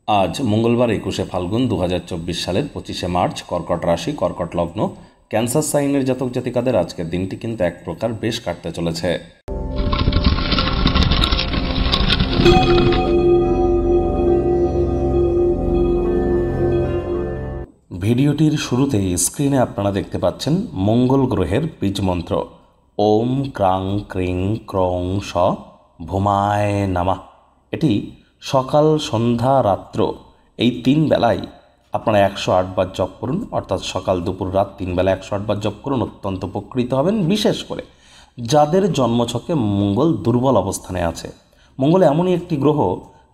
আজ মঙ্গলবার 21শে ফাল্গুন 2024 সালের 25শে মার্চ, কর্কট রাশি, কর্কট লগ্ন, ক্যান্সার সাইনের জাতক জাতিকাদের আজকের দিনটি কিন্তু এক প্রকার বেশ কাটতে চলেছে। ভিডিওটির শুরুতেই স্ক্রিনে আপনারা দেখতে পাচ্ছেন মঙ্গল গ্রহের বীজ মন্ত্র ওম ক্রাং ক্রিং ক্রং স ভূমায় নামা। এটি সকাল, সন্ধ্যা, রাত্র এই 3 বেলায় আপনারা 108 বার জপ করুন, অর্থাৎ সকাল, দুপুর, রাত 3 বেলা 108 বার জপ করুন। অত্যন্ত উপকৃত হবেন। বিশেষ করে যাদের জন্মছকে মঙ্গল দুর্বল অবস্থানে আছে। মঙ্গল এমনই একটি গ্রহ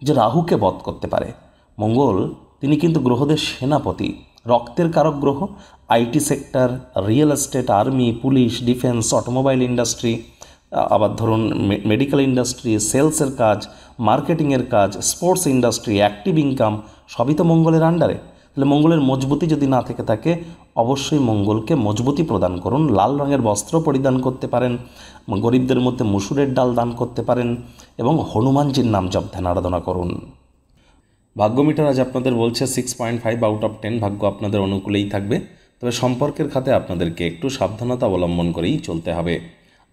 যে রাহুকে বধ করতে পারে। মঙ্গল তিনি কিন্তু গ্রহদের সেনাপতি, রক্তের কারক গ্রহ। IT sector, real estate, army, police, defence, automobile industry, আবার ধরুন মেডিকেল ইন্ডাস্ট্রি, সেলসের কাজ, মার্কেটিংয়ের কাজ, স্পোর্টস ইন্ডাস্ট্রি, অ্যাক্টিভ ইনকাম সবই তো মঙ্গলের আন্ডারে। তাহলে মঙ্গলের মজবুতি যদি না থেকে থাকে, অবশ্যই মঙ্গলকে মজবুতি প্রদান করুন। লাল রঙের বস্ত্র পরিধান করতে পারেন, গরিবদের মধ্যে মসুরের ডাল দান করতে পারেন এবং হনুমানজির নাম জপ ধ্যান আরাধনা করুন। ভাগ্য মিটার আজ আপনাদের বলছে 6.5 আউট অফ 10 ভাগ্য আপনাদের অনুকূলেই থাকবে। তবে সম্পর্কের খাতে আপনাদেরকে একটু সাবধানতা অবলম্বন করেই চলতে হবে।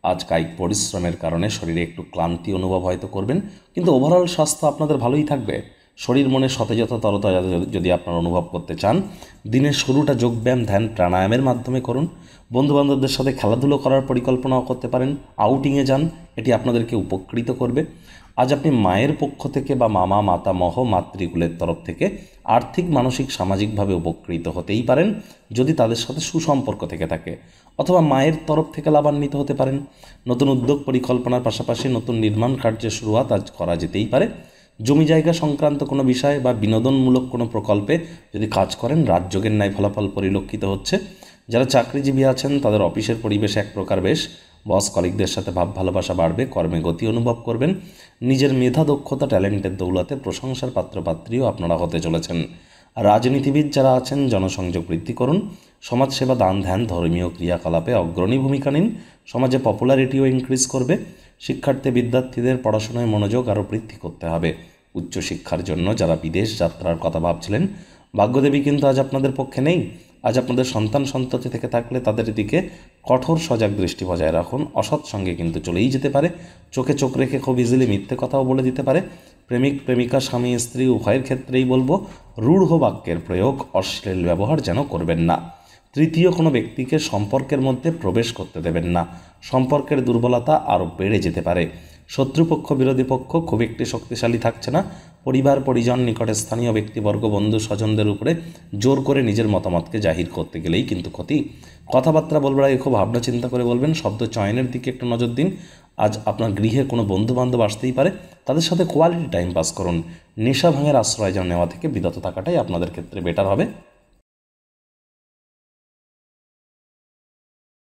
আজ কায়িক পরিশ্রমের কারণে শরীরে একটু ক্লান্তি অনুভব হয়তো করবেন, কিন্তু ওভারঅল স্বাস্থ্য আপনাদের ভালোই থাকবে। শরীর মনে সতেজতা, তরতাজা যদি আপনারা অনুভব করতে চান, দিনের শুরুটা যোগব্যায়াম, ধ্যান, প্রাণায়ামের মাধ্যমে করুন। বন্ধুবান্ধবদের সাথে খেলাধুলো করার পরিকল্পনাও করতে পারেন। আউটিংয়ে যান, এটি আপনাদেরকে উপকৃত করবে। আজ আপনি মায়ের পক্ষ থেকে বা মামা, মাতামহ, মাতৃকুলের তরফ থেকে আর্থিক, মানসিক, সামাজিকভাবে উপকৃত হতেই পারেন যদি তাদের সাথে সুসম্পর্ক থেকে থাকে, অথবা মায়ের তরফ থেকে লাভান্বিত হতে পারেন। নতুন উদ্যোগ পরিকল্পনার পাশাপাশি নতুন নির্মাণ কার্যের শুরুয়াত আজ করা যেতেই পারে। জমি জায়গা সংক্রান্ত কোনো বিষয় বা বিনোদনমূলক কোনো প্রকল্পে যদি কাজ করেন, রাজযোগের ন্যায় ফলাফল পরিলক্ষিত হচ্ছে। যারা চাকরিজীবী আছেন তাদের অফিসের পরিবেশ এক প্রকার বেশ। বস কলিগদের সাথে ভাব ভালোবাসা বাড়বে, কর্মে গতি অনুভব করবেন। নিজের মেধা, দক্ষতা, ট্যালেন্টের দৌলতে প্রশংসার পাত্রপাত্রীও আপনারা হতে চলেছেন। রাজনীতিবিদ যারা আছেন, জনসংযোগ বৃদ্ধি করুন। সমাজসেবা, দান, ধ্যান, ধর্মীয় ক্রিয়াকলাপে অগ্রণী ভূমিকা নিন। সমাজে পপুলারিটিও ইনক্রিজ করবে। শিক্ষার্থী বিদ্যার্থীদের পড়াশোনায় মনোযোগ আরও বৃদ্ধি করতে হবে। উচ্চশিক্ষার জন্য যারা বিদেশ যাত্রার কথা ভাবছিলেন, ভাগ্যদেবী কিন্তু আজ আপনাদের পক্ষে নেই। আজ আপনাদের সন্তান সন্ততি থেকে থাকলে তাদের দিকে কঠোর সজাগ দৃষ্টি বজায় রাখুন। অসৎ সঙ্গে কিন্তু চলেই যেতে পারে। চোখে চোখ রেখে খুব ইজিলি মিথ্যে কথাও বলে দিতে পারে। প্রেমিক প্রেমিকা, স্বামী স্ত্রী উভয়ের ক্ষেত্রেই বলবো, রূঢ় বাক্যের প্রয়োগ, অশ্লীল ব্যবহার যেন করবেন না। তৃতীয় কোনো ব্যক্তিকে সম্পর্কের মধ্যে প্রবেশ করতে দেবেন না। সম্পর্কের দুর্বলতা আরও বেড়ে যেতে পারে। শত্রুপক্ষ, বিরোধী পক্ষ খুব একটি শক্তিশালী থাকছে না। পরিবার, পরিজন, নিকটে স্থানীয় ব্যক্তিবর্গ, বন্ধু স্বজনদের উপরে জোর করে নিজের মতামতকে জাহির করতে গেলেই কিন্তু ক্ষতি। কথাবার্তা বলবার আগে খুব ভাবনা চিন্তা করে বলবেন। শব্দ চয়নের দিকে একটু নজর দিন। আজ আপনার গৃহে কোনো বন্ধুবান্ধব আসতেই পারে, তাদের সাথে কোয়ালিটি টাইম পাস করুন। নেশা ভাঙের আশ্রয় যেন নেওয়া থেকে বিরত থাকাটাই আপনাদের ক্ষেত্রে বেটার হবে।